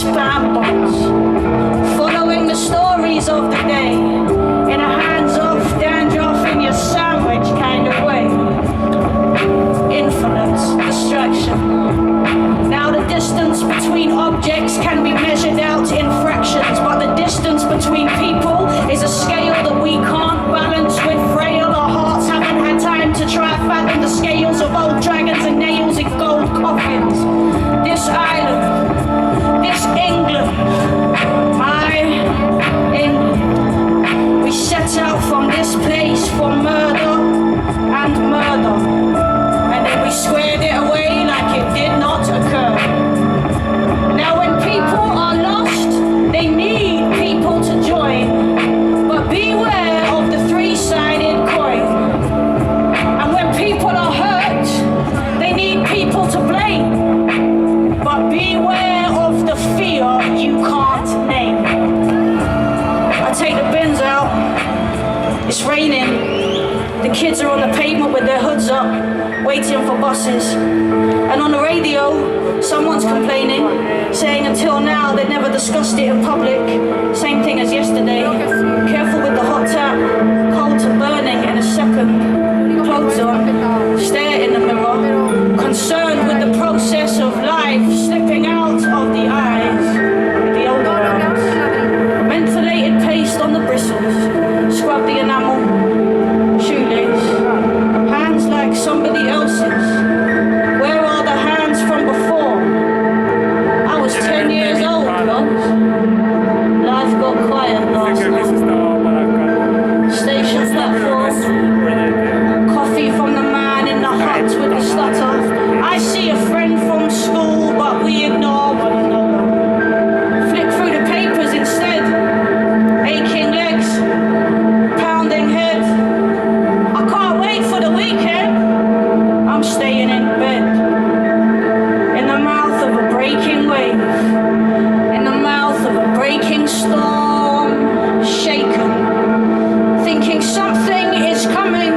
spam bots, following the stories of the day in a hands-off, dandruff in your sandwich kind of way. Infinite distraction. Now the distance between objects can be measured out in fractions, but the distance between people is a scale that we can't balance with frail. Our hearts haven't had time to try fathom the scales of old dragons and nails in gold coffins. This island, this England, my England. We set out from this place for murder and murder, and then we squared it away like it did not occur. Now when people are lost, they need people to join, but beware of the three-sided coin. And when people are hurt, they need people to blame, but beware of the fear you can't name. I take the bins out, it's raining. The kids are on the pavement with their hoods up, waiting for buses. And on the radio, someone's complaining, saying until now they'd never discussed it in public. Same thing as yesterday. Careful with the hot tap, cold to burning in a second. Clothes on, stare in the mirror, concerned with the process of life slipping out of the eyes. The older ones. Mentholated paste on the bristles, scrub the enamel, shoelace, hands like somebody else's. Where are the hands from before? I was 10 years old once. Life got quiet last night. Station platform, coffee from the man in the hut with the stutter. I see a friend from school, but we ignore one another. Flick through the papers instead. Aching legs, pounding head. I can't wait for the weekend. I'm staying in bed. In the mouth of a breaking wave. In the mouth of a breaking storm. Shaken. Thinking something is coming.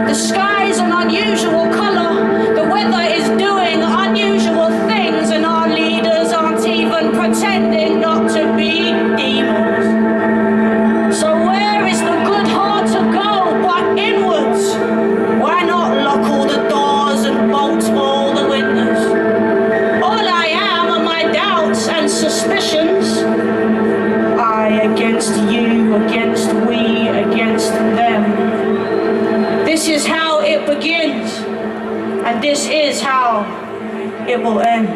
The sky's an unusual color. The weather is doing unusual things, and our leaders aren't even pretending not to be demons. So where is the good heart to go but inwards? Why not lock all the doors and bolt all the windows? All I am are my doubts and suspicions. I against you, against we, against them. This is how it begins, and this is how it will end.